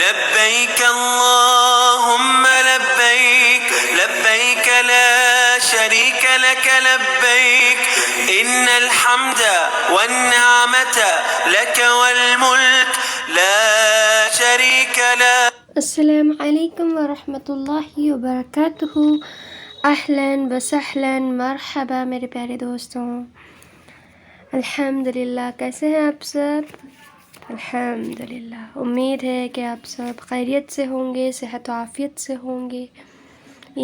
لبيك اللهم لبيك لبيك لا شريك لك لبيك إن الحمد والنعمة لك والملك لا شريك له. السلام علیکم ورحمۃ اللہ وبرکاتہ۔ اہلاً وسہلاً مرحبا میرے پیارے دوستوں، الحمدللہ کیسے ہیں آپ سب؟ الحمدللہ، امید ہے کہ آپ سب خیریت سے ہوں گے، صحت و عافیت سے ہوں گے،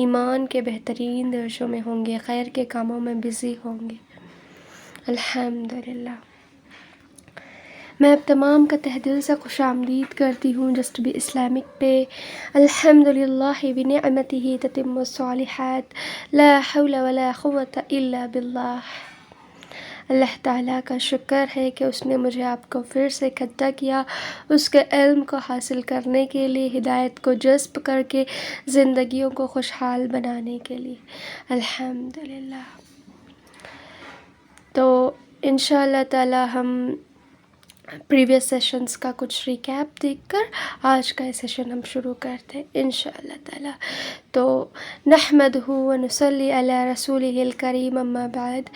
ایمان کے بہترین درجوں میں ہوں گے، خیر کے کاموں میں بزی ہوں گے، الحمدللہ۔ میں اب تمام کا تہ دل سے خوش آمدید کرتی ہوں جسٹ بی اسلامک پہ۔ الحمدللہ بنعمتہ تتم الصالحات، لا حول ولا قوة الا باللہ۔ اللہ تعالیٰ کا شکر ہے کہ اس نے مجھے آپ کو پھر سے اکٹھا کیا، اس کے علم کو حاصل کرنے کے لیے، ہدایت کو جذب کر کے زندگیوں کو خوشحال بنانے کے لیے، الحمدللہ۔ تو انشاءاللہ تعالیٰ ہم پریویس سیشنز کا کچھ ریکیپ دیکھ کر آج کا سیشن ہم شروع کرتے ہیں انشاءاللہ تعالی۔ تو نحمدہ ونصلی علی رسولہ الکریم، اما بعد،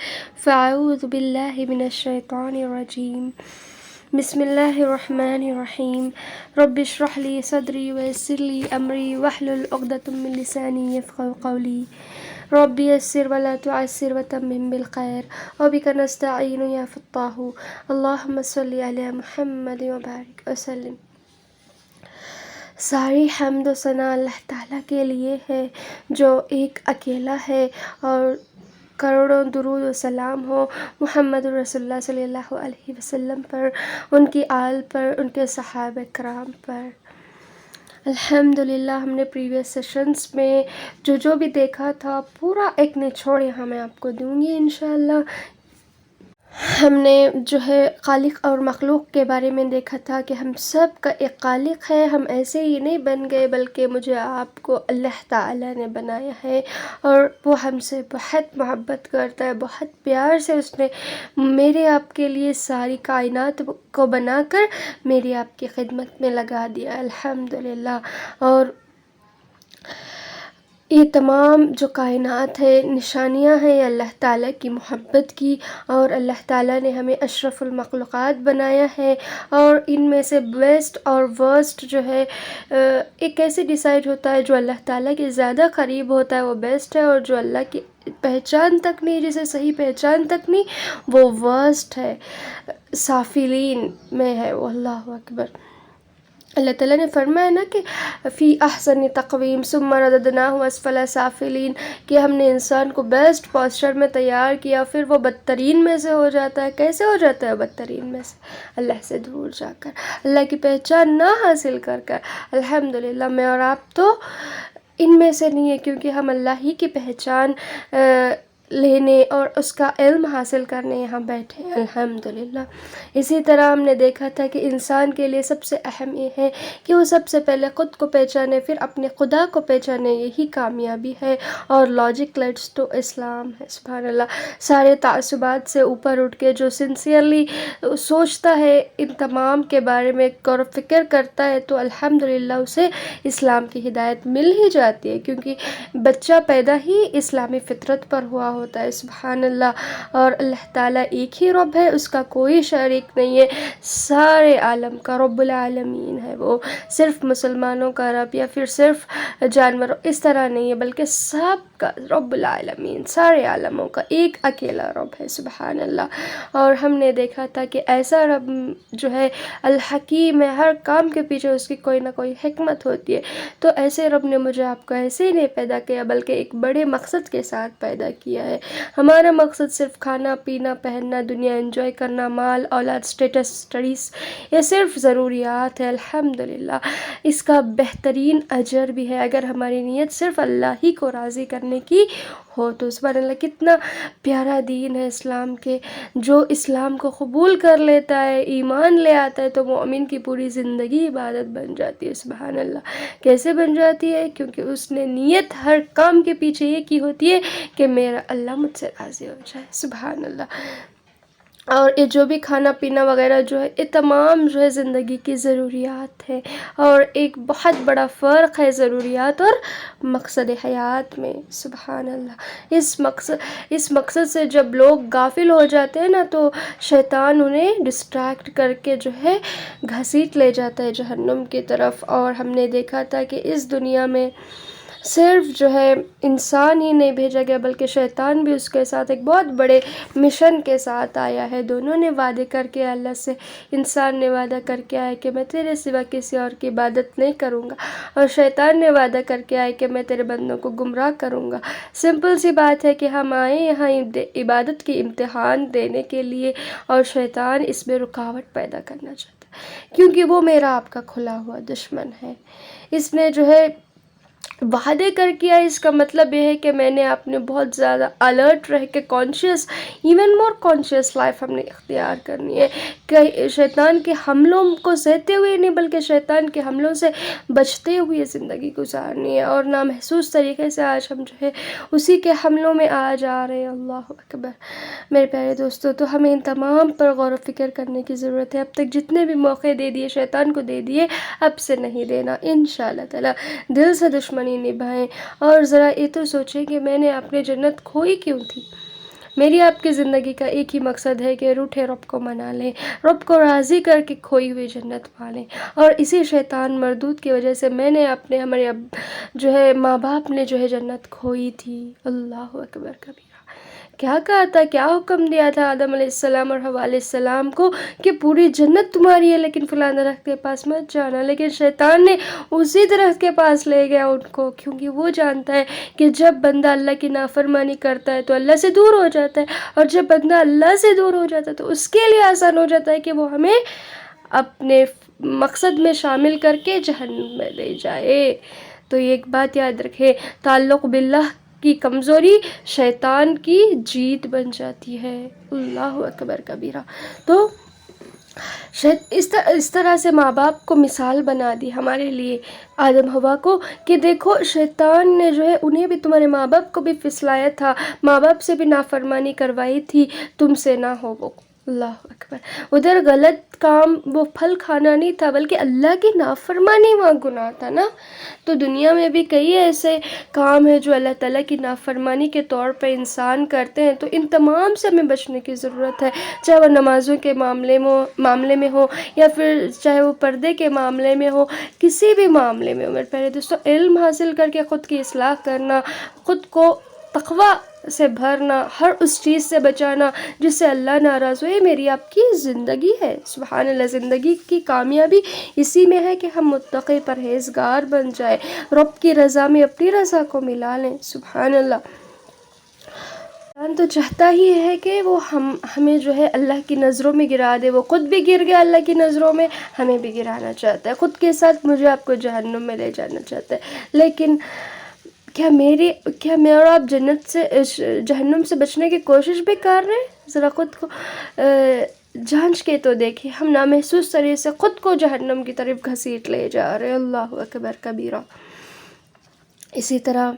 فاعوذ باللہ من الشیطان الرجیم، بسم اللہ الرحمن الرحیم، رب اشرح لی صدری ویسر لی امری واحلل عقدۃ من لسانی یفقہوا قولی، رب یسر ولا تعسر وتمم بالخیر وبک نستعین یا فتاح، اللہم صلی علی محمد وبارک وسلم۔ ساری حمد و ثنا اللہ تعالیٰ کے لیے ہے جو ایک اکیلا ہے، اور کروڑوں درود و سلام ہو محمد رسول اللہ صلی اللہ علیہ وسلم پر، ان کی آل پر، ان کے صحابہ کرام پر۔ الحمدللہ ہم نے پریویس سیشنز میں جو بھی دیکھا تھا پورا ایک نچوڑ یہاں میں آپ کو دوں گی انشاءاللہ۔ ہم نے جو ہے خالق اور مخلوق کے بارے میں دیکھا تھا کہ ہم سب کا ایک خالق ہے، ہم ایسے ہی نہیں بن گئے بلکہ مجھے آپ کو اللہ تعالیٰ نے بنایا ہے، اور وہ ہم سے بہت محبت کرتا ہے، بہت پیار سے اس نے میرے آپ کے لیے ساری کائنات کو بنا کر میری آپ کی خدمت میں لگا دیا، الحمدللہ۔ اور یہ تمام جو کائنات ہے نشانیاں ہیں اللہ تعالیٰ کی محبت کی، اور اللہ تعالیٰ نے ہمیں اشرف المخلوقات بنایا ہے، اور ان میں سے بیسٹ اور ورسٹ جو ہے ایک کیسے ڈیسائیڈ ہوتا ہے، جو اللہ تعالیٰ کے زیادہ قریب ہوتا ہے وہ بیسٹ ہے، اور جو اللہ کی پہچان تک نہیں، جسے صحیح پہچان تک نہیں، وہ ورسٹ ہے، سافلین میں ہے وہ، اللہ اکبر۔ اللہ تعالیٰ نے فرمایا نا کہ فی احسن تقویم ثم رددناہ اسفل سافلین، کہ ہم نے انسان کو بیسٹ پوسچر میں تیار کیا، پھر وہ بدترین میں سے ہو جاتا ہے۔ کیسے ہو جاتا ہے بدترین میں سے؟ اللہ سے دور جا کر، اللہ کی پہچان نہ حاصل کر کر۔ الحمدللہ میں اور آپ تو ان میں سے نہیں ہے، کیونکہ ہم اللہ ہی کی پہچان لینے اور اس کا علم حاصل کرنے یہاں بیٹھے ہیں، الحمدللہ۔ اسی طرح ہم نے دیکھا تھا کہ انسان کے لیے سب سے اہم یہ ہے کہ وہ سب سے پہلے خود کو پہچانے، پھر اپنے خدا کو پہچانے، یہی کامیابی ہے، اور لاجک لیڈس ٹو اسلام ہے، سبحان اللہ۔ سارے تعصبات سے اوپر اٹھ کے جو سنسیئرلی سوچتا ہے ان تمام کے بارے میں، غور و فکر کرتا ہے، تو الحمدللہ اسے اسلام کی ہدایت مل ہی جاتی ہے، کیونکہ بچہ پیدا ہی اسلامی فطرت پر ہوا ہوتا ہے، سبحان اللہ۔ اور اللہ تعالیٰ ایک ہی رب ہے، اس کا کوئی شریک نہیں ہے، سارے عالم کا رب العالمین ہے، وہ صرف مسلمانوں کا رب یا پھر صرف جانوروں اس طرح نہیں ہے، بلکہ سب کا رب العالمین، سارے عالموں کا ایک اکیلا رب ہے، سبحان اللہ۔ اور ہم نے دیکھا تھا کہ ایسا رب جو ہے الحکیم ہے، ہر کام کے پیچھے اس کی کوئی نہ کوئی حکمت ہوتی ہے، تو ایسے رب نے مجھے آپ کو ایسے ہی نہیں پیدا کیا بلکہ ایک بڑے مقصد کے ساتھ پیدا کیا ہے۔ ہمارا مقصد صرف کھانا پینا پہننا، دنیا انجوائے کرنا، مال اولاد، اسٹیٹس، اسٹڈیز، یہ صرف ضروریات ہے، الحمدللہ۔ اس کا بہترین اجر بھی ہے اگر ہماری نیت صرف اللہ ہی کو راضی کرنے کی ہو تو۔ سبحان اللہ، کتنا پیارا دین ہے اسلام کے، جو اسلام کو قبول کر لیتا ہے، ایمان لے آتا ہے، تو مومن کی پوری زندگی عبادت بن جاتی ہے، سبحان اللہ۔ کیسے بن جاتی ہے؟ کیونکہ اس نے نیت ہر کام کے پیچھے یہ کی ہوتی ہے کہ میرا اللہ مجھ سے راضی ہو جائے، سبحان اللہ۔ اور یہ جو بھی کھانا پینا وغیرہ جو ہے یہ تمام جو ہے زندگی کی ضروریات ہے، اور ایک بہت بڑا فرق ہے ضروریات اور مقصد حیات میں۔ سبحان اللہ، اس مقصد سے جب لوگ غافل ہو جاتے ہیں نا تو شیطان انہیں ڈسٹریکٹ کر کے جو ہے گھسیٹ لے جاتا ہے جہنم کی طرف۔ اور ہم نے دیکھا تھا کہ اس دنیا میں صرف جو ہے انسان ہی نہیں بھیجا گیا بلکہ شیطان بھی اس کے ساتھ ایک بہت بڑے مشن کے ساتھ آیا ہے۔ دونوں نے وعدے کر کے اللہ سے، انسان نے وعدہ کر کے آیا کہ میں تیرے سوا کسی اور کی عبادت نہیں کروں گا، اور شیطان نے وعدہ کر کے آیا کہ میں تیرے بندوں کو گمراہ کروں گا۔ سمپل سی بات ہے کہ ہم آئے یہاں عبادت کی امتحان دینے کے لیے، اور شیطان اس میں رکاوٹ پیدا کرنا چاہتا ہے، کیونکہ وہ میرا آپ کا کھلا ہوا دشمن ہے۔ اس نے جو ہے وعدے کر کیا، اس کا مطلب یہ ہے کہ میں نے اپنے بہت زیادہ الرٹ رہ کے conscious, even more conscious life ہم نے اختیار کرنی ہے، کہ شیطان کے حملوں کو سہتے ہوئے نہیں بلکہ شیطان کے حملوں سے بچتے ہوئے زندگی گزارنی ہے، اور نامحسوس طریقے سے آج ہم جو ہے اسی کے حملوں میں آ جا رہے ہیں۔ اللہ اکبر میرے پیارے دوستو، تو ہمیں ان تمام پر غور و فکر کرنے کی ضرورت ہے۔ اب تک جتنے بھی موقع دے دیے شیطان کو دے دیے، اب سے نہیں دینا انشاءاللہ تعالی۔ دل سے دشمنی نبھائیں، اور ذرا یہ تو سوچیں کہ میں نے اپنی جنت کھوئی کیوں تھی۔ میری آپ کی زندگی کا ایک ہی مقصد ہے کہ روٹھے رب کو منا لیں، رب کو راضی کر کے کھوئی ہوئی جنت پالیں، اور اسی شیطان مردود کی وجہ سے میں نے ہمارے جو ہے ماں باپ نے جو ہے جنت کھوئی تھی۔ اللہ اکبر کبیرہ۔ کیا کہا تھا، کیا حکم دیا تھا آدم علیہ السلام اور حوا علیہ السلام کو کہ پوری جنت تمہاری ہے لیکن فلاں درخت کے پاس مت جانا، لیکن شیطان نے اسی درخت کے پاس لے گیا ان کو، کیونکہ وہ جانتا ہے کہ جب بندہ اللہ کی نافرمانی کرتا ہے تو اللہ سے دور ہو جاتا ہے، اور جب بندہ اللہ سے دور ہو جاتا ہے تو اس کے لیے آسان ہو جاتا ہے کہ وہ ہمیں اپنے مقصد میں شامل کر کے جہنم میں لے جائے۔ تو یہ ایک بات یاد رکھے، تعلق باللہ کی کمزوری شیطان کی جیت بن جاتی ہے۔ اللہ اکبر کبیرہ۔ تو اس طرح سے ماں باپ کو مثال بنا دی ہمارے لیے آدم حوا کو، کہ دیکھو شیطان نے جو ہے انہیں بھی، تمہارے ماں باپ کو بھی پھسلایا تھا، ماں باپ سے بھی نافرمانی کروائی تھی، تم سے نہ ہو وہ۔ اللہ اکبر۔ ادھر غلط کام، وہ پھل کھانا نہیں تھا بلکہ اللہ کی نافرمانی وہاں گناہ تھا نا۔ تو دنیا میں بھی کئی ایسے کام ہیں جو اللہ تعالیٰ کی نافرمانی کے طور پہ انسان کرتے ہیں، تو ان تمام سے ہمیں بچنے کی ضرورت ہے، چاہے وہ نمازوں کے معاملے میں ہو، یا پھر چاہے وہ پردے کے معاملے میں ہو، کسی بھی معاملے میں ہو۔ میرے پیارے دوستو، علم حاصل کر کے خود کی اصلاح کرنا، خود کو تقویٰ سے بھرنا، ہر اس چیز سے بچانا جس سے اللہ ناراض ہوئے، میری آپ کی زندگی ہے۔ سبحان اللہ، زندگی کی کامیابی اسی میں ہے کہ ہم متقی پرہیزگار بن جائیں، رب کی رضا میں اپنی رضا کو ملا لیں۔ سبحان اللہ۔ انسان تو چاہتا ہی ہے کہ وہ ہمیں جو ہے اللہ کی نظروں میں گرا دے، وہ خود بھی گر گیا اللہ کی نظروں میں، ہمیں بھی گرانا چاہتا ہے، خود کے ساتھ مجھے آپ کو جہنم میں لے جانا چاہتا ہے۔ لیکن کیا میں اور آپ جہنم سے بچنے کی کوشش بھی کر رہے ہیں؟ ذرا خود کو جانچ کے تو دیکھیں، ہم نامحسوس طریقے سے خود کو جہنم کی طرف گھسیٹ لے جا رہے ہیں۔ اللہ اکبر کبیرہ۔ اسی طرح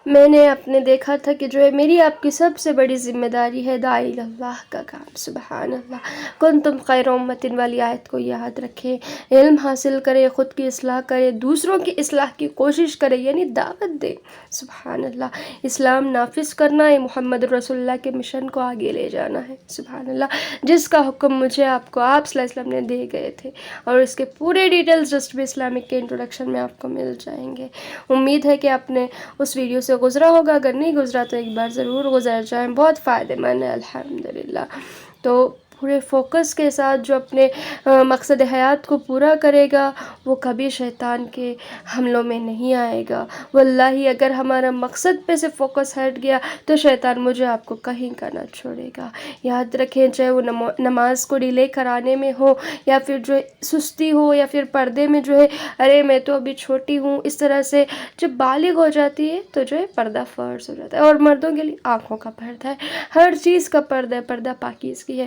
میں نے اپنے دیکھا تھا کہ جو ہے میری آپ کی سب سے بڑی ذمہ داری ہے داعی اللہ کا کام۔ سبحان اللہ۔ کنتم خیر امۃ والی آیت کو یاد رکھیں، علم حاصل کریں، خود کی اصلاح کریں، دوسروں کی اصلاح کی کوشش کریں، یعنی دعوت دیں۔ سبحان اللہ۔ اسلام نافذ کرنا ہے، محمد رسول اللہ کے مشن کو آگے لے جانا ہے۔ سبحان اللہ۔ جس کا حکم مجھے آپ کو آپ صلی اللہ علیہ وسلم نے دے گئے تھے، اور اس کے پورے ڈیٹیلز جسٹ بھی اسلامک کے انٹروڈکشن میں آپ کو مل جائیں گے۔ امید ہے کہ آپ نے اس ویڈیو سے گزرا ہوگا، اگر نہیں گزرا تو ایک بار ضرور گزر جائیں، بہت فائدہ مند ہے الحمدللہ۔ تو پورے فوکس کے ساتھ جو اپنے مقصد حیات کو پورا کرے گا وہ کبھی شیطان کے حملوں میں نہیں آئے گا۔ واللہ اگر ہمارا مقصد پہ سے فوکس ہٹ گیا تو شیطان مجھے آپ کو کہیں کا نہ چھوڑے گا۔ یاد رکھیں، چاہے وہ نماز کو ڈیلے کرانے میں ہو، یا پھر جو سستی ہو، یا پھر پردے میں جو ہے ارے میں تو ابھی چھوٹی ہوں، اس طرح سے جب بالغ ہو جاتی ہے تو جو ہے پردہ فرض ہو جاتا ہے، اور مردوں کے لیے آنکھوں کا پردہ ہے، ہر چیز کا پردہ ہے، پردہ پاکیزگی ہے۔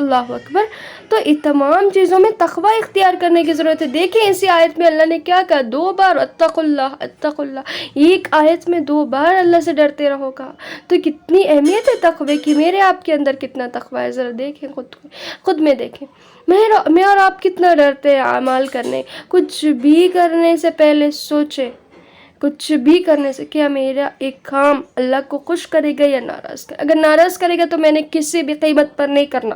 اللہ اکبر. تو ان تمام چیزوں میں تقوی اختیار کرنے کی ضرورت ہے. دیکھیں اسی آیت میں اللہ نے کیا کہا, 2 بار اتقوا اللہ اتقوا اللہ, ایک آیت میں 2 بار اللہ سے ڈرتے رہو کہا. تو کتنی اہمیت ہے تقوی کی. میرے آپ کے اندر کتنا تقوی ہے, ذرا دیکھیں خود میں دیکھیں. میں اور آپ کتنا ڈرتے ہیں اعمال کرنے. کچھ بھی کرنے سے پہلے سوچیں, کچھ بھی کرنے سے کیا میرا ایک کام اللہ کو خوش کرے گا یا ناراض کرے. اگر ناراض کرے گا تو میں نے کسی بھی قیمت پر نہیں کرنا.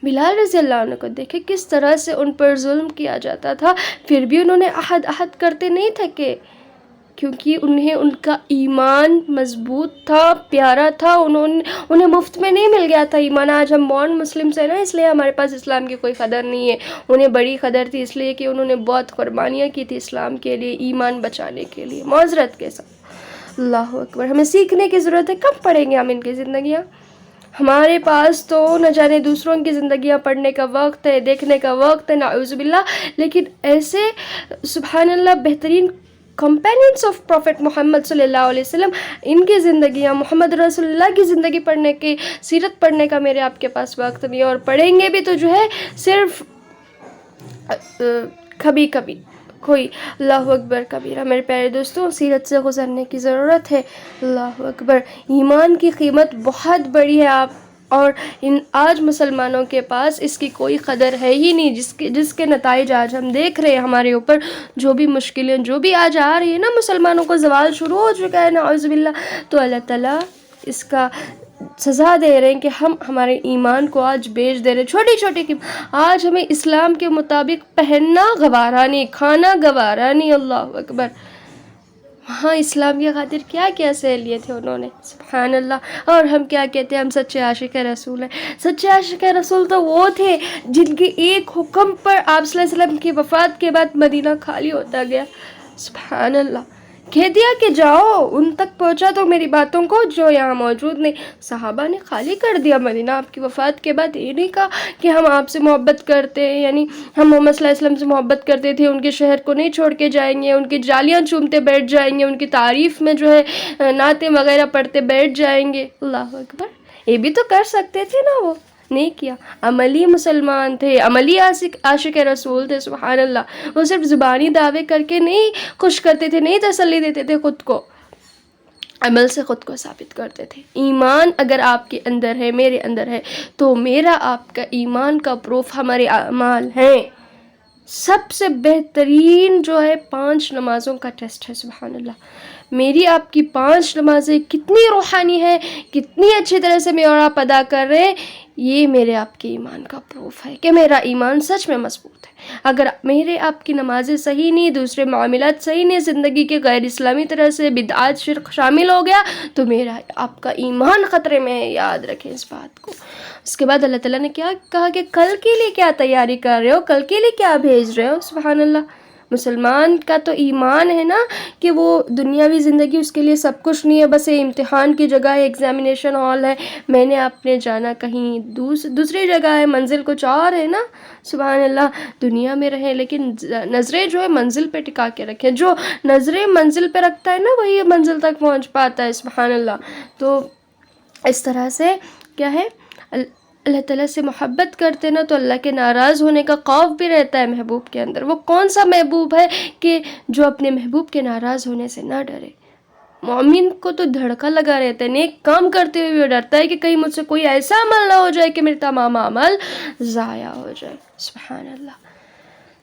بلال رضی اللہ عنہ کو دیکھے کس طرح سے ان پر ظلم کیا جاتا تھا, پھر بھی انہوں نے عہد کرتے نہیں تھکے, کیونکہ ان کا ایمان مضبوط تھا, پیارا تھا. انہیں مفت میں نہیں مل گیا تھا ایمان. آج ہم بورن مسلمس ہیں نا, اس لیے ہمارے پاس اسلام کی کوئی قدر نہیں ہے. انہیں بڑی قدر تھی اس لیے کہ انہوں نے بہت قربانیاں کی تھی اسلام کے لیے, ایمان بچانے کے لیے, معذرت کے ساتھ. اللہ اکبر. ہمیں سیکھنے کی ضرورت ہے. کب پڑھیں گے ہم ان کی زندگیاں؟ ہمارے پاس تو نہ جانے دوسروں کی زندگیاں پڑھنے کا وقت ہے, دیکھنے کا وقت ہے, نعوذ باللہ. لیکن ایسے سبحان اللہ بہترین کمپینینس آف پروفٹ محمد صلی اللہ علیہ وسلم, ان کی زندگیاں, محمد رسول اللہ کی زندگی پڑھنے کی, سیرت پڑھنے کا میرے آپ کے پاس وقت نہیں. اور پڑھیں گے بھی تو جو ہے صرف کبھی کبھی کوئی. اللہ اکبر کبیرہ. میرے پیارے دوستوں, سیرت سے گزرنے کی ضرورت ہے. اللہ اکبر. ایمان کی قیمت بہت بڑی ہے آپ, اور آج مسلمانوں کے پاس اس کی کوئی قدر ہے ہی نہیں, جس کے نتائج آج ہم دیکھ رہے ہیں ہمارے اوپر. جو بھی مشکلیں جو بھی آج آ رہی ہے نا, مسلمانوں کو زوال شروع ہو چکا ہے نعوذ باللہ. تو اللہ تعالیٰ اس کا سزا دے رہے ہیں کہ ہم ہمارے ایمان کو آج بیچ دے رہے ہیں. چھوٹی چھوٹی کی آج ہمیں اسلام کے مطابق پہننا گوارا نہیں, کھانا گوارا نہیں. اللہ اکبر. ہاں, اسلام کی خاطر کیا کیا سہ لیے تھے انہوں نے, سبحان اللہ. اور ہم کیا کہتے ہیں, ہم سچے عاشق رسول ہیں. سچے عاشق رسول تو وہ تھے جن کے ایک حکم پر آپ صلی اللہ علیہ وسلم کی وفات کے بعد مدینہ خالی ہوتا گیا. سبحان اللہ. کہہ دیا کہ جاؤ ان تک پہنچا دو میری باتوں کو جو یہاں موجود نہیں. صحابہ نے خالی کر دیا مدینہ آپ کی وفات کے بعد. یہ نہیں کہا کہ ہم آپ سے محبت کرتے ہیں, یعنی ہم محمد صلی اللہ علیہ وسلم سے محبت کرتے تھے, ان کے شہر کو نہیں چھوڑ کے جائیں گے, ان کی جالیاں چومتے بیٹھ جائیں گے, ان کی تعریف میں جو ہے نعتیں وغیرہ پڑھتے بیٹھ جائیں گے. اللہ اکبر. یہ بھی تو کر سکتے تھے نا, وہ نہیں کیا. عملی مسلمان تھے, عملی عاشق رسول تھے. سبحان اللہ. وہ صرف زبانی دعوے کر کے نہیں خوش کرتے تھے, نہیں تسلی دیتے تھے خود کو, عمل سے خود کو ثابت کرتے تھے. ایمان اگر آپ کے اندر ہے, میرے اندر ہے, تو میرا آپ کا ایمان کا پروف ہمارے اعمال ہیں. سب سے بہترین جو ہے 5 نمازوں کا ٹیسٹ ہے. سبحان اللہ. میری آپ کی 5 نمازیں کتنی روحانی ہیں, کتنی اچھی طرح سے میں اور آپ ادا کر رہے ہیں, یہ میرے آپ کے ایمان کا پروف ہے کہ میرا ایمان سچ میں مضبوط ہے. اگر میرے آپ کی نمازیں صحیح نہیں, دوسرے معاملات صحیح نہیں, زندگی کے غیر اسلامی طرح سے بدعات شرک شامل ہو گیا, تو میرا آپ کا ایمان خطرے میں ہے. یاد رکھیں اس بات کو. اس کے بعد اللہ تعالیٰ نے کیا کہا کہ کل کے لیے کیا تیاری کر رہے ہو, کل کے لیے کیا بھیج رہے ہو. سبحان اللہ. مسلمان کا تو ایمان ہے نا کہ وہ دنیاوی زندگی اس کے لیے سب کچھ نہیں ہے, بس یہ امتحان کی جگہ ہے, ایگزامینیشن ہال ہے. میں نے آپ نے جانا کہیں دوسری جگہ ہے, منزل کچھ اور ہے نا. سبحان اللہ. دنیا میں رہیں لیکن نظریں جو ہے منزل پہ ٹکا کے رکھیں. جو نظریں منزل پہ رکھتا ہے نا, وہی منزل تک پہنچ پاتا ہے. سبحان اللہ. تو اس طرح سے کیا ہے, اللہ تعالیٰ سے محبت کرتے نا, تو اللہ کے ناراض ہونے کا خوف بھی رہتا ہے محبوب کے اندر. وہ کون سا محبوب ہے کہ جو اپنے محبوب کے ناراض ہونے سے نہ ڈرے. مومن کو تو دھڑکا لگا رہتا ہے, نیک کام کرتے ہوئے بھی ڈرتا ہے کہ کہیں مجھ سے کوئی ایسا عمل نہ ہو جائے کہ میرے تمام عمل ضائع ہو جائے. سبحان اللہ.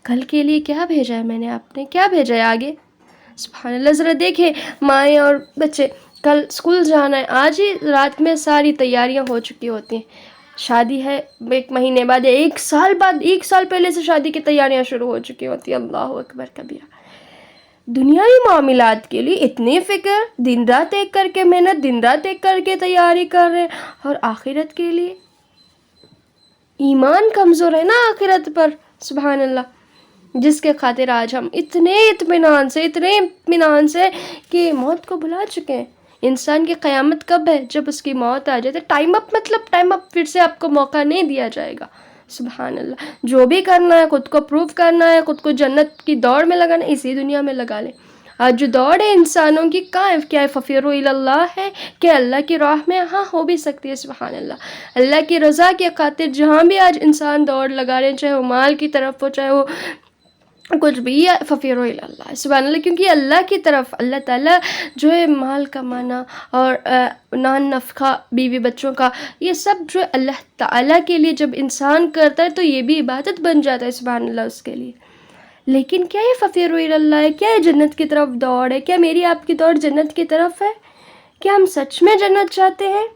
کل کے لیے کیا بھیجا ہے میں نے, آپ نے کیا بھیجا ہے آگے. سبحان اللہ. ذرا دیکھیں مائیں اور بچے, کل اسکول جانا ہے, آج ہی رات میں ساری تیاریاں ہو چکی ہوتی ہیں. شادی ہے 1 مہینے بعد, 1 سال بعد, 1 سال پہلے سے شادی کی تیاریاں شروع ہو چکی ہوتی ہیں. اللہ اکبر کبیرہ. دنیاوی معاملات کے لیے اتنی فکر, دن رات ایک کر کے محنت, دن رات ایک کر کے تیاری کر رہے ہیں, اور آخرت کے لیے ایمان کمزور ہے نا آخرت پر. سبحان اللہ. جس کے خاطر آج ہم اتنے اطمینان سے کہ موت کو بھلا چکے ہیں. انسان کی قیامت کب ہے؟ جب اس کی موت آ جائے. ٹائم اپ مطلب ٹائم اپ, پھر سے آپ کو موقع نہیں دیا جائے گا. سبحان اللہ. جو بھی کرنا ہے, خود کو پروف کرنا ہے, خود کو جنت کی دوڑ میں لگانا ہے, اسی دنیا میں لگا لیں. آج جو دوڑ ہے انسانوں کی کہاں ہے؟ کیا ہے؟ ففیروا الی اللہ ہے کہ اللہ کی راہ میں ہاں ہو بھی سکتی ہے، سبحان اللہ کی رضا کی خاطر جہاں بھی آج انسان دوڑ لگا رہے ہیں، چاہے وہ مال کی طرف ہو، چاہے وہ کچھ بھی، ففیروا الی اللہ، سبحان اللہ، کیونکہ اللہ کی طرف اللہ تعالیٰ جو ہے مال کمانا اور نان نفقہ بیوی بچوں کا، یہ سب جو ہے اللہ تعالیٰ کے لیے جب انسان کرتا ہے تو یہ بھی عبادت بن جاتا ہے، سبحان اللہ، اس کے لیے۔ لیکن کیا یہ ففیروا الی اللہ ہے؟ کیا یہ جنت کی طرف دوڑ ہے؟ کیا میری آپ کی دوڑ جنت کی طرف ہے؟ کیا ہم سچ میں جنت چاہتے ہیں؟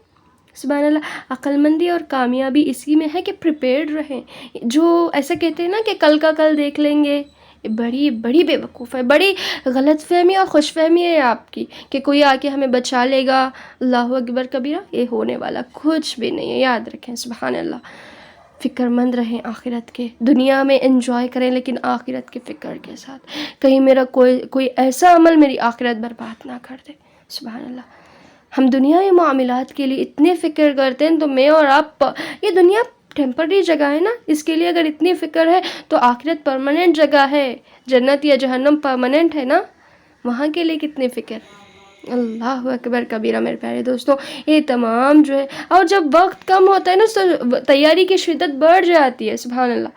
سبحان اللہ، عقل مندی اور کامیابی اسی میں ہے کہ پریپیئرڈ رہیں۔ جو ایسا کہتے ہیں نا کہ کل کا کل دیکھ لیں گے، بڑی بڑی بے وقوف ہے، بڑی غلط فہمی اور خوش فہمی ہے آپ کی کہ کوئی آ کے ہمیں بچا لے گا، اللہ اکبر کبیرہ، یہ ہونے والا کچھ بھی نہیں ہے، یاد رکھیں، سبحان اللہ۔ فکر مند رہیں آخرت کے، دنیا میں انجوائے کریں لیکن آخرت کے فکر کے ساتھ، کہیں میرا کوئی ایسا عمل میری آخرت برباد نہ کر دے، سبحان اللہ۔ ہم دنیاوی معاملات کے لیے اتنے فکر کرتے ہیں، تو میں اور آپ، یہ دنیا ٹیمپرری جگہ ہے نا، اس کے لیے اگر اتنی فکر ہے تو آخرت پرماننٹ جگہ ہے، جنت یا جہنم پرماننٹ ہے نا، وہاں کے لیے کتنی فکر۔ اللہ اکبر کبیرہ میرے پیارے دوستوں، یہ تمام جو ہے، اور جب وقت کم ہوتا ہے نا تو تیاری کی شدت بڑھ جاتی ہے، سبحان اللہ۔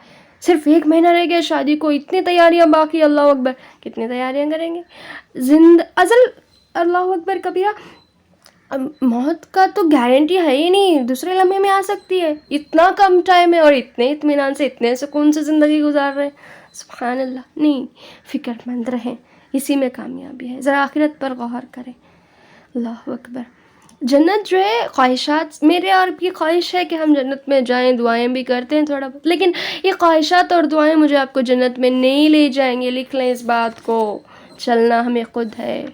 صرف 1 مہینہ رہ گیا شادی کو، اتنی تیاریاں باقی، اللہ اکبر، کتنی تیاریاں کریں گے اللہ اکبر کبیرہ۔ موت کا تو گارنٹی ہے ہی نہیں، دوسرے لمحے میں آ سکتی ہے، اتنا کم ٹائم ہے اور اتنے اطمینان سے، اتنے سکون سے زندگی گزار رہے ہیں، سبحان اللہ۔ نہیں، فکر مند رہیں، اسی میں کامیابی ہے، ذرا آخرت پر غور کریں، اللہ اکبر۔ جنت جو ہے، خواہشات، میرے اور کی خواہش ہے کہ ہم جنت میں جائیں، دعائیں بھی کرتے ہیں تھوڑا بہت، لیکن یہ خواہشات اور دعائیں مجھے آپ کو جنت میں نہیں لے جائیں گے، لکھ لیں اس بات کو۔ چلنا ہمیں خود ہے،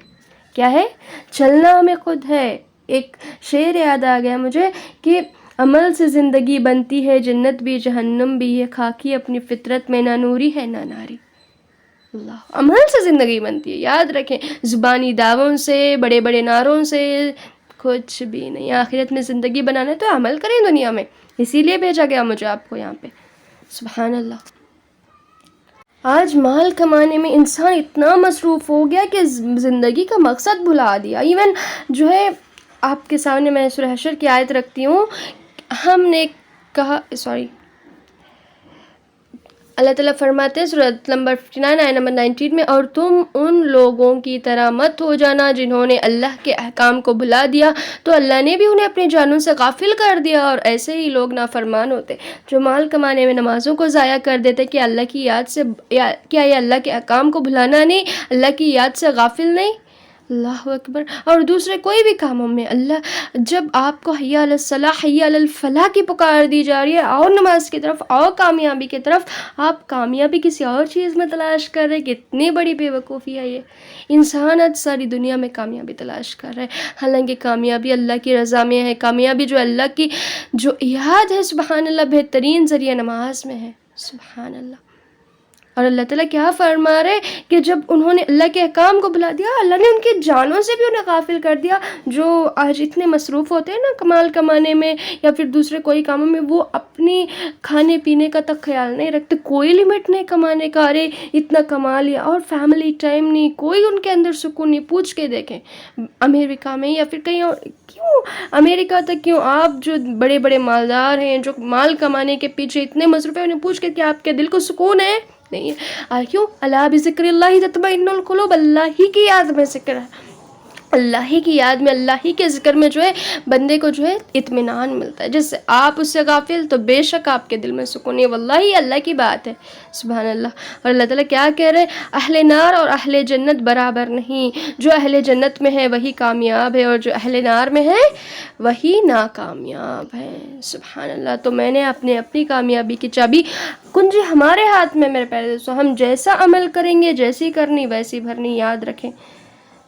کیا ہے؟ چلنا ہمیں خود ہے۔ ایک شعر یاد آ گیا مجھے کہ عمل سے زندگی بنتی ہے، جنت بھی جہنم بھی، یہ خاکی اپنی فطرت میں، نہ نوری ہے نہ ناری۔ اللہ، عمل سے زندگی بنتی ہے، یاد رکھیں، زبانی دعووں سے، بڑے بڑے نعروں سے کچھ بھی نہیں۔ آخرت میں زندگی بنانا ہے تو عمل کریں دنیا میں، اسی لیے بھیجا گیا مجھے آپ کو یہاں پہ، سبحان اللہ۔ آج مال کمانے میں انسان اتنا مصروف ہو گیا کہ زندگی کا مقصد بھلا دیا۔ ایون جو ہے، آپ کے سامنے میں سورہ حشر کی آیت رکھتی ہوں، ہم نے کہا، اللہ تعالیٰ فرماتے ہیں سورہ نمبر 59 آیت نمبر 19 میں، اور تم ان لوگوں کی طرح مت ہو جانا جنہوں نے اللہ کے احکام کو بھلا دیا تو اللہ نے بھی انہیں اپنی جانوں سے غافل کر دیا، اور ایسے ہی لوگ نافرمان ہوتے جو مال کمانے میں نمازوں کو ضائع کر دیتے، کہ اللہ کی یاد سے، کیا یہ اللہ کے احکام کو بھلانا نہیں، اللہ کی یاد سے غافل نہیں؟ اللہ اکبر۔ اور دوسرے کوئی بھی کاموں میں اللہ، جب آپ کو حی علی الصلاح، حی علی الفلاح کی پکار دی جا رہی ہے، آؤ نماز کی طرف، آؤ کامیابی کی طرف، آپ کامیابی کسی اور چیز میں تلاش کر رہے، کتنی بڑی بے وقوفی ہے یہ۔ انسان آج ساری دنیا میں کامیابی تلاش کر رہے ہیں، حالانکہ کامیابی اللہ کی رضا میں ہے، کامیابی جو اللہ کی جو یاد ہے، سبحان اللہ، بہترین ذریعہ نماز میں ہے، سبحان اللہ۔ اور اللہ تعالیٰ کیا فرما رہے کہ جب انہوں نے اللہ کے احکام کو بھلا دیا، اللہ نے ان کی جانوں سے بھی انہیں غافل کر دیا۔ جو آج اتنے مصروف ہوتے ہیں نا کمال کمانے میں یا پھر دوسرے کوئی کاموں میں، وہ اپنی کھانے پینے کا تک خیال نہیں رکھتے، کوئی لیمٹ نہیں کمانے کا، ارے اتنا کما لیا، اور فیملی ٹائم نہیں، کوئی ان کے اندر سکون نہیں۔ پوچھ کے دیکھیں امریکہ میں یا پھر کہیں اور، کیوں امریکہ تک کیوں، آپ جو بڑے بڑے مالدار ہیں، جو مال کمانے کے پیچھے اتنے مصروف ہیں، انہیں پوچھ کے کہ آپ کے دل کو سکون ہے؟ نہیں ہے۔ کیوں؟ الا بذکر اللہ تطمئن القلوب، اللہ ہی کی یاد میں ذکر ہے، اللہ ہی کی یاد میں، اللہ ہی کے ذکر میں جو ہے بندے کو جو ہے اطمینان ملتا ہے۔ جس سے آپ اس سے غافل تو بے شک آپ کے دل میں سکون نہیں، واللہ ہی اللہ کی بات ہے، سبحان اللہ۔ اور اللہ تعالیٰ کیا کہہ رہے ہیں؟ اہل نار اور اہل جنت برابر نہیں، جو اہل جنت میں ہے وہی کامیاب ہے، اور جو اہل نار میں ہے وہی ناکامیاب ہے، سبحان اللہ۔ تو میں نے اپنی کامیابی کی چابی کنجی ہمارے ہاتھ میں میرے پیارے دوستوں، ہم جیسا عمل کریں گے، جیسی کرنی ویسی بھرنی، یاد رکھیں۔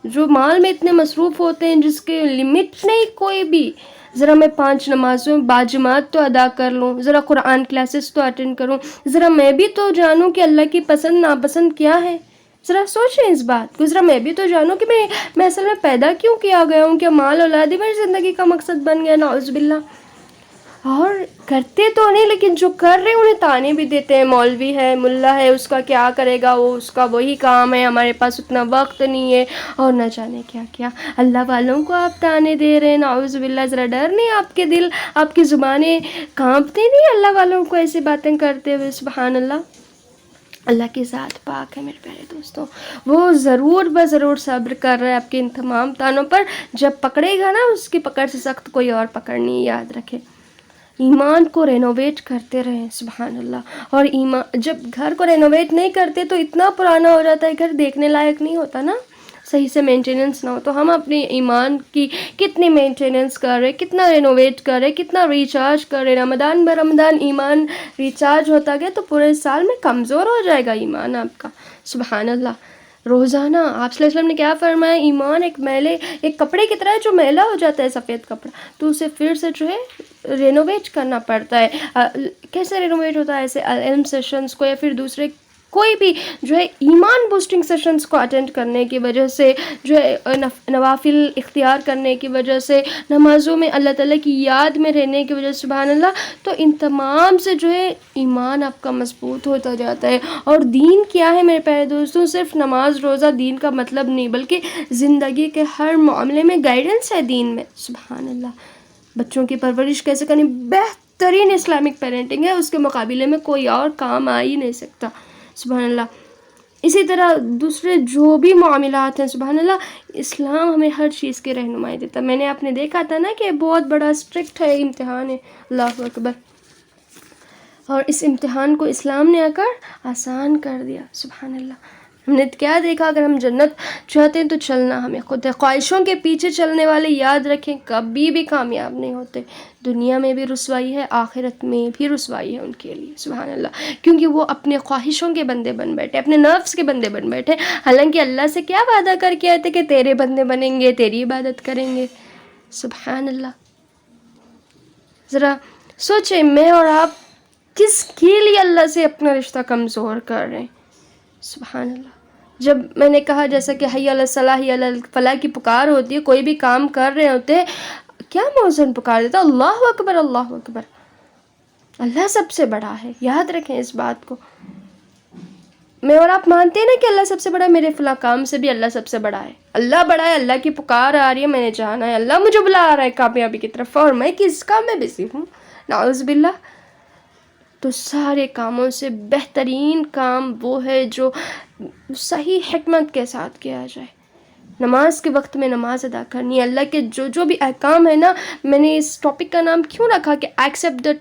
جو مال میں اتنے مصروف ہوتے ہیں جس کے لمٹ نہیں کوئی بھی، ذرا میں 5 نمازوں باجماعت تو ادا کر لوں، ذرا قرآن کلاسز تو اٹینڈ کروں، ذرا میں بھی تو جانوں کہ اللہ کی پسند ناپسند کیا ہے، ذرا سوچیں اس بات کو، ذرا میں بھی تو جانوں کہ میں اصل میں پیدا کیوں کیا گیا ہوں، کہ مال اولاد ہی میری زندگی کا مقصد بن گیا، نعوذ باللہ۔ اور کرتے تو نہیں لیکن جو کر رہے ہیں انہیں تانے بھی دیتے ہیں، مولوی ہے، ملا ہے، اس کا کیا کرے گا، وہ اس کا وہی کام ہے، ہمارے پاس اتنا وقت نہیں ہے، اور نہ جانے کیا کیا۔ اللہ والوں کو آپ تانے دے رہے ہیں، نعوذ باللہ۔ ذرا ڈر نہیں آپ کے دل، آپ کی زبانیں کانپتے نہیں اللہ والوں کو ایسی باتیں کرتے ہوئے؟ سبحان اللہ۔ اللہ کی ذات پاک ہے میرے پیارے دوستوں، وہ ضرور صبر کر رہا ہے آپ کے ان تمام تانوں پر۔ جب پکڑے گا نا، اس کی پکڑ سے سخت کوئی اور پکڑ نہیں، یاد رکھے۔ ایمان کو رینوویٹ کرتے رہیں، سبحان اللہ۔ اور ایمان، جب گھر کو رینوویٹ نہیں کرتے تو اتنا پرانا ہو جاتا ہے، گھر دیکھنے لائق نہیں ہوتا نا، صحیح سے مینٹیننس نہ ہو تو۔ ہم اپنی ایمان کی کتنی مینٹیننس کر رہے، کتنا رینوویٹ کر رہے، کتنا ریچارج کر رہے۔ رمضان برمضان ایمان ریچارج ہوتا گیا تو پورے سال میں کمزور ہو جائے گا ایمان آپ کا، سبحان اللہ۔ روزانہ آپ صلی اللہ علیہ وسلم نے کیا فرمایا، ایمان ایک کپڑے کی طرح ہے جو میلا ہو جاتا ہے، سفید کپڑا، تو اسے پھر سے جو ہے رینوویٹ کرنا پڑتا ہے۔ کیسے رینوویٹ ہوتا ہے؟ ایسے علم سیشنز کو یا پھر دوسرے کوئی بھی جو ہے ایمان بوسٹنگ سیشنز کو اٹینڈ کرنے کی وجہ سے، جو ہے نوافل اختیار کرنے کی وجہ سے، نمازوں میں اللہ تعالیٰ کی یاد میں رہنے کی وجہ سے، سبحان اللہ، تو ان تمام سے جو ہے ایمان آپ کا مضبوط ہوتا جاتا ہے۔ اور دین کیا ہے میرے پیارے دوستوں؟ صرف نماز روزہ دین کا مطلب نہیں، بلکہ زندگی کے ہر معاملے میں گائیڈنس ہے دین میں، سبحان اللہ۔ بچوں کی پرورش کیسے کرنی، بہترین اسلامک پیرنٹنگ ہے، اس کے مقابلے میں کوئی اور کام آ ہی نہیں سکتا، سبحان اللہ۔ اسی طرح دوسرے جو بھی معاملات ہیں، سبحان اللہ، اسلام ہمیں ہر چیز کی رہنمائی دیتا ہے۔ میں نے آپ نے دیکھا تھا نا کہ بہت بڑا اسٹرکٹ ہے امتحان ہے، اللہ اکبر، اور اس امتحان کو اسلام نے آ کر آسان کر دیا، سبحان اللہ۔ ہم نے کیا دیکھا، اگر ہم جنت چاہتے ہیں تو چلنا ہمیں خود ہے۔ خواہشوں کے پیچھے چلنے والے یاد رکھیں کبھی بھی کامیاب نہیں ہوتے، دنیا میں بھی رسوائی ہے، آخرت میں بھی رسوائی ہے ان کے لیے، سبحان اللہ، کیونکہ وہ اپنے خواہشوں کے بندے بن بیٹھے، اپنے نفس کے بندے بن بیٹھے، حالانکہ اللہ سے کیا وعدہ کر کے آئے تھے کہ تیرے بندے بنیں گے، تیری عبادت کریں گے، سبحان اللہ۔ ذرا سوچیں، میں اور آپ کس کے لیے اللہ سے اپنا رشتہ کمزور کر رہے ہیں، سبحان اللہ۔ جب میں نے کہا جیسا کہ حی علی الصلاح حی علی الفلاح کی پکار ہوتی ہے، کوئی بھی کام کر رہے ہوتے ہیں، کیا مؤذن پکار دیتا، اللہ اکبر اللہ اکبر، اللہ سب سے بڑا ہے، یاد رکھیں اس بات کو۔ میں اور آپ مانتے ہیں نا کہ اللہ سب سے بڑا ہے، میرے فلاں کام سے بھی اللہ سب سے بڑا ہے، اللہ بڑا ہے، اللہ کی پکار آ رہی ہے، میں نے جانا ہے، اللہ مجھے بلا رہا ہے کامیابی کی طرف، اور میں کس کام میں بزی ہوں، نعوذ باللہ۔ تو سارے کاموں سے بہترین کام وہ ہے جو صحیح حکمت کے ساتھ کیا جائے۔ نماز کے وقت میں نماز ادا کرنی ہے، اللہ کے جو بھی احکام ہے نا، میں نے اس ٹاپک کا نام کیوں رکھا کہ accept the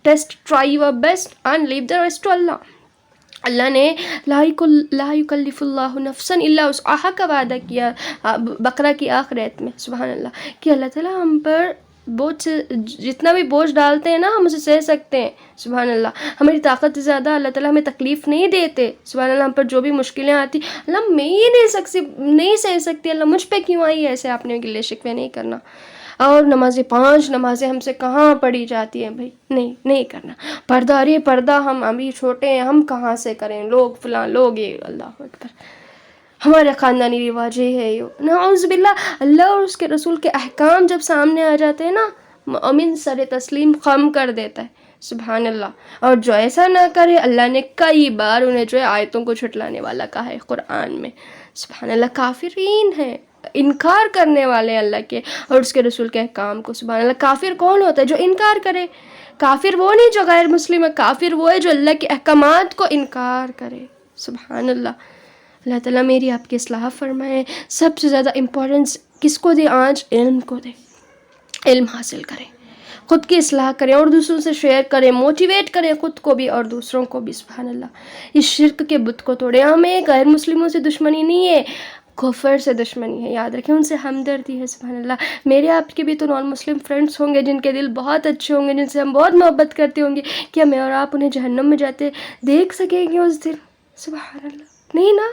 test, try your best and leave the rest to Allah. Allah نے لا یکلف اللہ نفسا الا وسعها کا وعدہ کیا بقرہ کی آخر آیت میں، سبحان اللہ، کہ اللہ تعالیٰ ہم پر بوجھ سے جتنا بھی بوجھ ڈالتے ہیں نا، ہم اسے سہ سکتے ہیں، سبحان اللہ۔ ہماری طاقت سے زیادہ اللہ تعالیٰ ہمیں تکلیف نہیں دیتے، سبحان اللہ۔ ہم پر جو بھی مشکلیں آتی، اللہ میں یہ نہیں سہ سکتی، اللہ مجھ پہ کیوں آئی، ایسے آپ نے گلے شکوے نہیں کرنا۔ اور 5 نمازیں ہم سے کہاں پڑھی جاتی ہیں بھائی، نہیں کرنا، پردہ، ارے پردہ ہم ابھی چھوٹے ہیں، ہم کہاں سے کریں، لوگ فلاں لوگ، یہ اللہ اکبر، ہمارے خاندانی رواج یہ ہے، نعوذ باللہ۔ اللہ اور اس کے رسول کے احکام جب سامنے آ جاتے ہیں نا، مومن سر تسلیم خم کر دیتا ہے، سبحان اللہ۔ اور جو ایسا نہ کرے، اللہ نے کئی بار انہیں جو ہے آیتوں کو جھٹلانے والا کہا ہے قرآن میں، سبحان اللہ۔ کافرین ہیں، انکار کرنے والے اللہ کے اور اس کے رسول کے احکام کو، سبحان اللہ۔ کافر کون ہوتا ہے؟ جو انکار کرے۔ کافر وہ نہیں جو غیر مسلم ہے، کافر وہ ہے جو اللہ کے احکامات کو انکار کرے، سبحان اللہ۔ اللہ تعالیٰ میری آپ کی اصلاح فرمائے۔ سب سے زیادہ امپورٹنس کس کو دے آج؟ علم کو دے، علم حاصل کریں، خود کی اصلاح کریں اور دوسروں سے شیئر کریں، موٹیویٹ کریں خود کو بھی اور دوسروں کو بھی، سبحان اللہ۔ اس شرک کے بت کو توڑیں۔ ہمیں غیر مسلموں سے دشمنی نہیں ہے، کفر سے دشمنی ہے، یاد رکھیں، ان سے ہمدردی ہے، سبحان اللہ۔ میرے آپ کے بھی تو نان مسلم فرینڈس ہوں گے جن کے دل بہت اچھے ہوں گے، جن سے ہم بہت محبت کرتے ہوں گے، کیا میں اور آپ انہیں جہنم میں جاتے دیکھ سکیں گے اس دن؟ سبحان اللہ، نہیں نا۔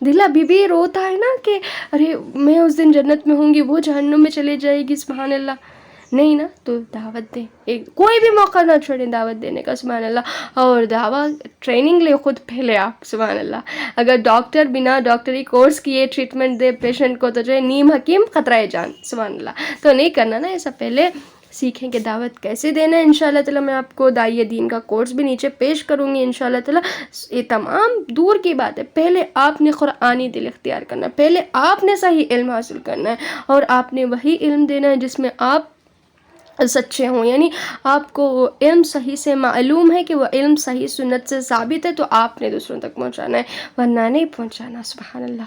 دل ابھی بھی روتا ہے نا کہ ارے میں اس دن جنت میں ہوں گی، وہ جہنم میں چلے جائے گی، سبحان اللہ، نہیں نا۔ تو دعوت دیں، کوئی بھی موقع نہ چھوڑیں دعوت دینے کا، سبحان اللہ۔ اور دعوت ٹریننگ لے خود پہلے آپ، سبحان اللہ۔ اگر ڈاکٹر بنا ڈاکٹری کورس کیے ٹریٹمنٹ دے پیشنٹ کو تو جو ہے نیم حکیم خطرہ جان، سبحان اللہ، تو نہیں کرنا نا ایسا۔ پہلے سیکھیں کہ دعوت کیسے دینا ہے. انشاءاللہ تعالیٰ میں آپ کو داعی دین کا کورس بھی نیچے پیش کروں گی انشاءاللہ تعالیٰ. یہ تمام دور کی بات ہے. پہلے آپ نے قرآنی دل اختیار کرنا ہے, پہلے آپ نے صحیح علم حاصل کرنا ہے, اور آپ نے وہی علم دینا ہے جس میں آپ سچے ہوں. یعنی آپ کو وہ علم صحیح سے معلوم ہے کہ وہ علم صحیح سنت سے ثابت ہے, تو آپ نے دوسروں تک پہنچانا ہے, ورنہ نہیں پہنچانا. سبحان اللہ,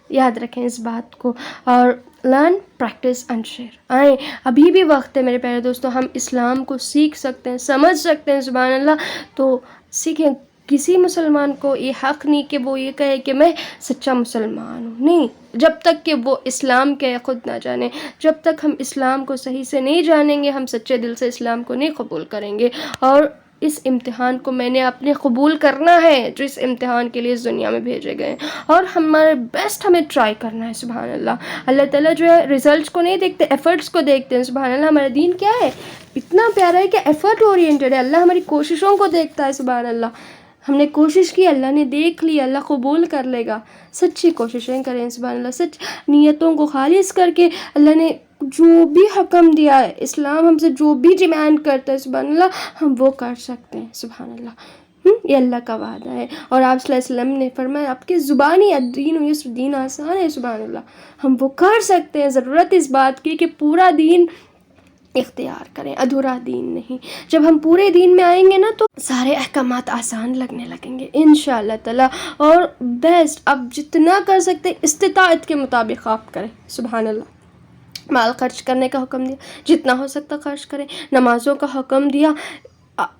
یاد رکھیں اس بات کو. اور لرن, پریکٹس اینڈ شیئر. آئیں, ابھی بھی وقت ہے میرے پیارے دوستوں, ہم اسلام کو سیکھ سکتے ہیں, سمجھ سکتے ہیں. سبحان اللہ, تو سیکھیں. کسی مسلمان کو یہ حق نہیں کہ وہ یہ کہے کہ میں سچا مسلمان ہوں. نہیں, جب تک کہ وہ اسلام کے خود نہ جانے, جب تک ہم اسلام کو صحیح سے نہیں جانیں گے, ہم سچے دل سے اسلام کو نہیں قبول کریں گے. اور اس امتحان کو میں نے اپنے قبول کرنا ہے, جو اس امتحان کے لیے اس دنیا میں بھیجے گئے ہیں, اور ہمارے بیسٹ ہمیں ٹرائی کرنا ہے. سبحان اللہ, اللہ تعالیٰ جو ہے رزلٹس کو نہیں دیکھتے, ایفرٹس کو دیکھتے ہیں. سبحان اللہ, ہمارا دین کیا ہے, اتنا پیارا ہے کہ ایفرٹ اورینٹڈ ہے. اللہ ہماری کوششوں کو دیکھتا ہے. سبحان اللہ, ہم نے کوشش کی, اللہ نے دیکھ لی, اللہ قبول کر لے گا. سچی کوششیں کریں. سبحان اللہ, سچ نیتوں کو خالص کر کے اللہ نے جو بھی حکم دیا ہے, اسلام ہم سے جو بھی ڈیمانڈ کرتا ہے, سبحان اللہ, ہم وہ کر سکتے ہیں. سبحان اللہ, یہ اللہ کا وعدہ ہے. اور آپ صلی اللہ علیہ وسلم نے فرمایا آپ کی زبانی الدین و یسر, دین آسان ہے. سبحان اللہ, ہم وہ کر سکتے ہیں. ضرورت اس بات کی کہ پورا دین اختیار کریں, ادھورا دین نہیں. جب ہم پورے دین میں آئیں گے نا, تو سارے احکامات آسان لگنے لگیں گے انشاءاللہ تعالیٰ. اور بیسٹ آپ جتنا کر سکتے استطاعت کے مطابق آپ کریں. سبحان اللہ, مال خرچ کرنے کا حکم دیا, جتنا ہو سکتا خرچ کریں. نمازوں کا حکم دیا,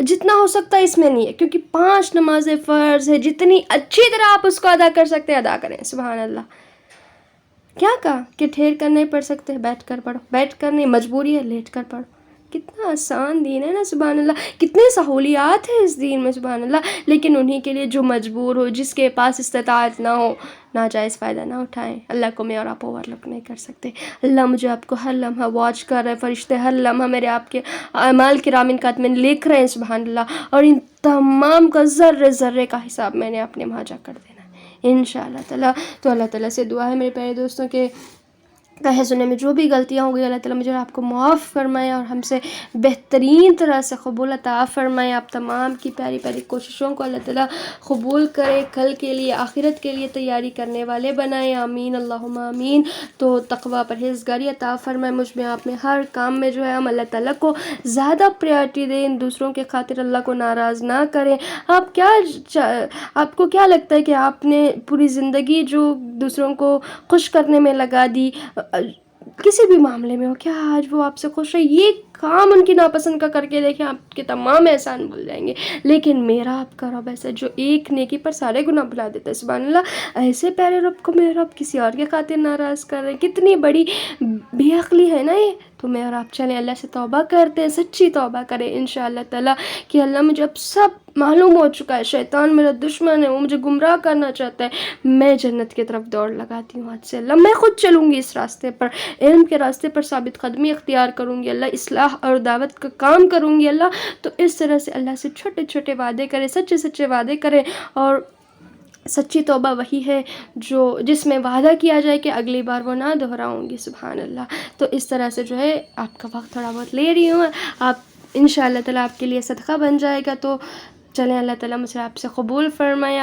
جتنا ہو سکتا اس میں نہیں ہے, کیونکہ 5 نمازیں فرض ہے, جتنی اچھی طرح آپ اس کو ادا کر سکتے ادا کریں. سبحان اللہ, کیا کہا کہ ٹھہر کر نہیں پڑھ سکتے, بیٹھ کر پڑھو, بیٹھ کر نہیں, مجبوری ہے لیٹ کر پڑھو. کتنا آسان دین ہے نا. سبحان اللہ, کتنے سہولیات ہیں اس دین میں. سبحان اللہ, لیکن انہی کے لیے جو مجبور ہو, جس کے پاس استطاعت نہ ہو, ناجائز فائدہ نہ اٹھائیں. اللہ کو میں اور آپ اوور لک نہیں کر سکتے. اللہ مجھے آپ کو ہر لمحہ واچ کر رہے, فرشتے ہر لمحہ میرے آپ کے اعمال کرام کاتبین لکھ رہے ہیں. سبحان اللہ, اور ان تمام کا ذرے ذرے کا حساب میں نے اپنے وہاں جا کر دینا انشاءاللہ تعالیٰ. تو اللہ تعالیٰ سے دعا ہے میرے پیارے دوستوں کے کہے سنے میں جو بھی غلطیاں ہوں گی, اللہ تعالیٰ مجھے آپ کو معاف فرمائے, اور ہم سے بہترین طرح سے قبول عطا فرمائے. آپ تمام کی پیاری پیاری کوششوں کو اللہ تعالیٰ قبول کرے, کل کے لیے آخرت کے لیے تیاری کرنے والے بنائے. آمین اللہم آمین. تو تقوی پرہیزگاری عطا فرمائے مجھ میں, آپ میں. ہر کام میں جو ہے ہم اللہ تعالیٰ کو زیادہ پریارٹی دیں, دوسروں کے خاطر اللہ کو ناراض نہ کریں. آپ کو کیا لگتا ہے کہ آپ نے پوری زندگی جو دوسروں کو خوش کرنے میں لگا دی, کسی بھی معاملے میں ہو, کیا آج وہ آپ سے خوش ہے؟ یہ کام ان کی ناپسند کا کر کے دیکھیں, آپ کے تمام احسان بھول جائیں گے. لیکن میرا آپ کا رب ایسا جو ایک نیکی پر سارے گناہ بھلا دیتا ہے. سبحان اللہ, ایسے پیارے رب کو میرا رب کسی اور کے خاطر ناراض کر رہے ہیں. کتنی بڑی بے عقلی ہے نا یہ. تو میں اور آپ چلیں اللہ سے توبہ کرتے ہیں, سچی توبہ کریں انشاءاللہ تعالیٰ کہ اللہ مجھے اب سب معلوم ہو چکا ہے, شیطان میرا دشمن ہے, وہ مجھے گمراہ کرنا چاہتا ہے. میں جنت کی طرف دوڑ لگاتی ہوں آج سے. اللہ میں خود چلوں گی اس راستے پر, علم کے راستے پر ثابت قدمی اختیار کروں گی. اللہ اصلاح اور دعوت کا کام کروں گی. اللہ تو اس طرح سے اللہ سے چھوٹے چھوٹے وعدے کریں, سچے سچے وعدے کریں. اور سچی توبہ وہی ہے جس میں وعدہ کیا جائے کہ اگلی بار وہ نہ دہراؤں گی. سبحان اللہ. تو اس طرح سے جو ہے آپ کا وقت تھوڑا بہت لے رہی ہوں, آپ انشاءاللہ تعالیٰ آپ کے لیے صدقہ بن جائے گا. تو چلیں اللہ تعالیٰ مجھے آپ سے قبول فرمائے.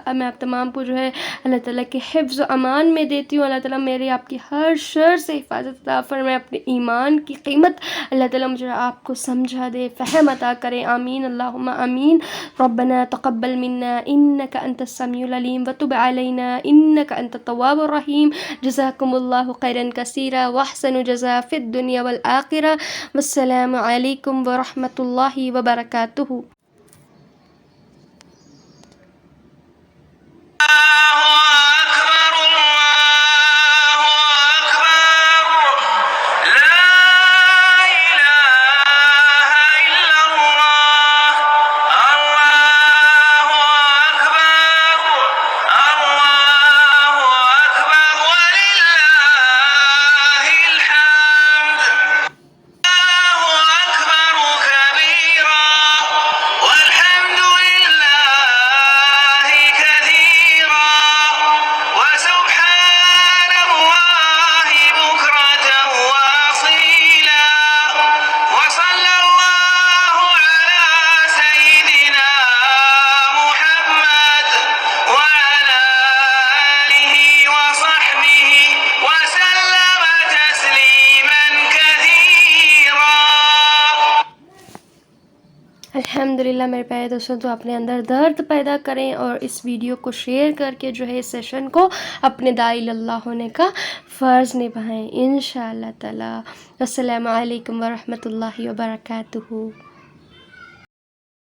میں آپ تمام کو جو ہے اللہ تعالیٰ کے حفظ و امان میں دیتی ہوں. اللہ تعالیٰ میرے آپ کی ہر شر سے حفاظت عطا فرمائے. اپنے ایمان کی قیمت اللہ تعالیٰ مجھے آپ کو سمجھا دے, فہم عطا کرے. آمین اللہم آمین. ربنا تقبل منا انک انت السمیع العلیم وتب علینا انک انت التواب الرحیم. جزاکم اللہ خیرا کثیرا واحسن جزاء فی الدنیا والآخرہ. والسلام علیکم ورحمۃ اللہ وبرکاتہ. الحمدللہ میرے پیارے دوستوں، تو اپنے اندر درد پیدا کریں اور اس ویڈیو کو شیئر کر کے جو ہے سیشن کو اپنے داعی اللہ ہونے کا فرض نبھائیں انشاءاللہ تعالی۔ السلام علیکم ورحمۃ اللہ وبرکاتہ۔